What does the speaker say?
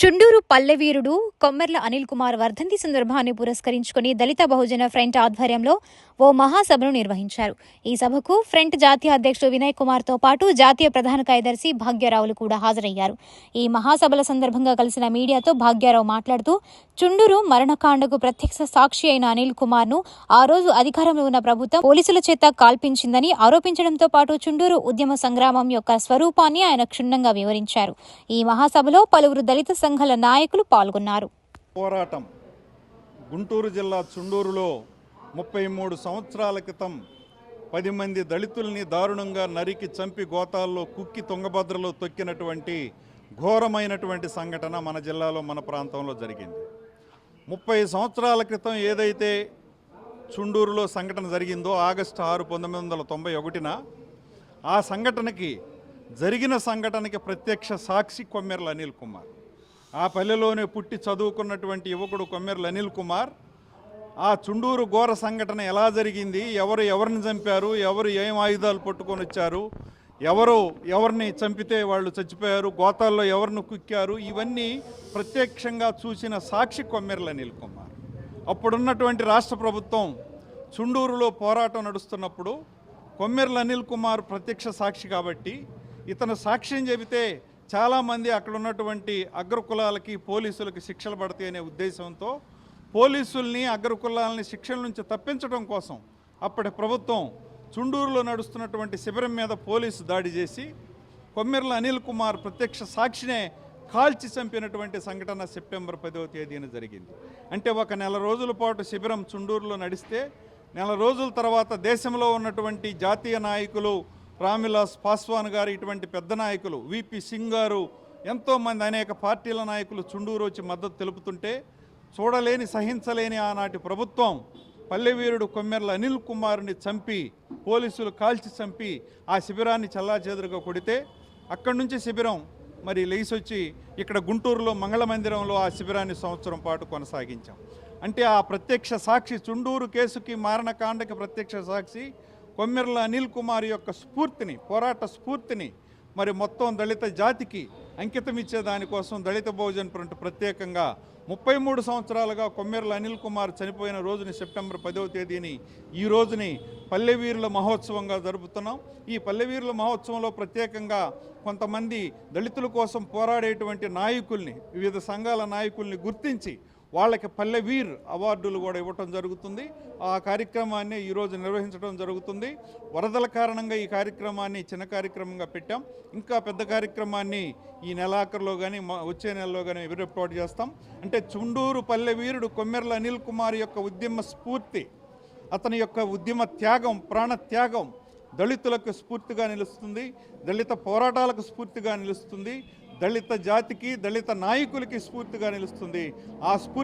చుండూరు పల్లెవీరుడు కొమ్మెర్ల అనిల్ కుమార్ వర్ధంతి సందర్భాన్ని పురస్కరించుకుని దళిత బహుజన ఫ్రంట్ ఆధ్వర్యంలో ఓ మహాసభను నిర్వహించారు. ఈ సభకు ఫ్రంట్ జాతీయ అధ్యక్షుడు వినయ్ కుమార్తో పాటు జాతీయ ప్రధాన కార్యదర్శి భాగ్యరావులు కూడా హాజరయ్యారు. ఈ మహాసభల సందర్భంగా కలిసిన మీడియాతో భాగ్యరావు మాట్లాడుతూ, చుండూరు మరణకాండకు ప్రత్యక్ష సాక్షి అయిన అనిల్ కుమార్ను ఆ రోజు అధికారంలో ఉన్న ప్రభుత్వం పోలీసుల చేత కాల్పించిందని ఆరోపించడంతో పాటు చుండూరు ఉద్యమ సంగ్రామం యొక్క స్వరూపాన్ని ఆయన క్షుణ్ణంగా వివరించారు. ఈ మహాసభలో పలువురు దళిత సంఘాల నాయకులు పాల్గొన్నారు. పోరాటం గుంటూరు జిల్లా చుండూరులో 33 సంవత్సరాల క్రితం 10 మంది దళితుల్ని దారుణంగా నరికి చంపి గోతాల్లో కుక్కి తుంగభద్రలో తొక్కినటువంటి ఘోరమైనటువంటి సంఘటన మన జిల్లాలో మన ప్రాంతంలో జరిగింది. 30 సంవత్సరాల క్రితం ఏదైతే చుండూరులో సంఘటన జరిగిందో ఆగస్టు 6, 1991న ఆ సంఘటనకి జరిగిన సంఘటనకి ప్రత్యక్ష సాక్షి కొమ్మెర్ల అనిల్ కుమార్. ఆ పల్లెలోనే పుట్టి చదువుకున్నటువంటి యువకుడు కొమ్మెర్ల అనిల్ కుమార్ ఆ చుండూరు ఘోర సంఘటన ఎలా జరిగింది, ఎవరిని చంపారు, ఎవరు ఏం ఆయుధాలు పట్టుకొని వచ్చారు, ఎవరిని చంపితే వాళ్ళు చచ్చిపోయారు, గోతాల్లో ఎవరిని కుక్కారు, ఇవన్నీ ప్రత్యక్షంగా చూసిన సాక్షి కొమ్మెర్ల అనిల్ కుమార్. అప్పుడున్నటువంటి రాష్ట్ర ప్రభుత్వం చుండూరులో పోరాటం నడుస్తున్నప్పుడు కొమ్మెర్ల అనిల్ కుమార్ ప్రత్యక్ష సాక్షి కాబట్టి ఇతను సాక్ష్యం చెబితే చాలామంది అక్కడ ఉన్నటువంటి అగ్రకులాలకి పోలీసులకి శిక్షలు పడతాయి అనే ఉద్దేశంతో పోలీసుల్ని అగ్రకులాలని శిక్షల నుంచి తప్పించడం కోసం అప్పటి ప్రభుత్వం చుండూరులో నడుస్తున్నటువంటి శిబిరం మీద పోలీసు దాడి చేసి కొమ్మెర్ల అనిల్ కుమార్ ప్రత్యక్ష సాక్షినే కాల్చి చంపినటువంటి సంఘటన సెప్టెంబర్ 10వ తేదీన జరిగింది. అంటే ఒక నెల రోజుల పాటు శిబిరం చుండూరులో నడిస్తే నెల రోజుల తర్వాత దేశంలో ఉన్నటువంటి జాతీయ నాయకులు రామ్విలాస్ పాస్వాన్ గారు, ఇటువంటి పెద్ద నాయకులు, విపి సింగ్ గారు, ఎంతోమంది అనేక పార్టీల నాయకులు చుండూరు వచ్చి మద్దతు తెలుపుతుంటే చూడలేని సహించలేని ఆనాటి ప్రభుత్వం పల్లెవీరుడు కొమ్మెర్ల అనిల్ కుమార్ని చంపి పోలీసులు కాల్చి చంపి ఆ శిబిరాన్ని చెల్లాచెదురుగా కొడితే అక్కడి నుంచి శిబిరం మరి లేసొచ్చి ఇక్కడ గుంటూరులో మంగళ మందిరంలో ఆ శిబిరాన్ని సంవత్సరం పాటు కొనసాగించాం. అంటే ఆ ప్రత్యక్ష సాక్షి చుండూరు కేసుకి మారణకాండకి ప్రత్యక్ష సాక్షి కొమ్మెర్ల అనిల్ కుమార్ యొక్క స్ఫూర్తిని, పోరాట స్ఫూర్తిని మరి మొత్తం దళిత జాతికి అంకితం ఇచ్చే దానికోసం దళిత బహుజన్ ఫ్రంట్ ప్రత్యేకంగా 33 సంవత్సరాలుగా కొమ్మెర్ల అనిల్ కుమార్ చనిపోయిన రోజుని సెప్టెంబర్ 10వ తేదీని ఈ రోజుని పల్లెవీరుల మహోత్సవంగా జరుపుతున్నాం. ఈ పల్లెవీరుల మహోత్సవంలో ప్రత్యేకంగా కొంతమంది దళితుల కోసం పోరాడేటువంటి నాయకుల్ని, వివిధ సంఘాల నాయకుల్ని గుర్తించి వాళ్ళకి పల్లెవీర్ అవార్డులు కూడా ఇవ్వటం జరుగుతుంది. ఆ కార్యక్రమాన్ని ఈరోజు నిర్వహించడం జరుగుతుంది. వరదల కారణంగా ఈ కార్యక్రమాన్ని చిన్న కార్యక్రమంగా పెట్టాం. ఇంకా పెద్ద కార్యక్రమాన్ని ఈ నెలాఖరులో కానీ వచ్చే నెలలో కానీ ఏర్పాటు చేస్తాం. అంటే చుండూరు పల్లెవీరుడు కొమ్మెర్ల అనిల్ కుమార్ యొక్క ఉద్యమ స్ఫూర్తి, అతని యొక్క ఉద్యమ త్యాగం, ప్రాణత్యాగం దళితులకు స్ఫూర్తిగా నిలుస్తుంది, దళిత పోరాటాలకు స్ఫూర్తిగా నిలుస్తుంది, దళిత జాతికి, దళిత నాయకులకి స్ఫూర్తిగా నిలుస్తుంది. ఆ స్ఫూర్తి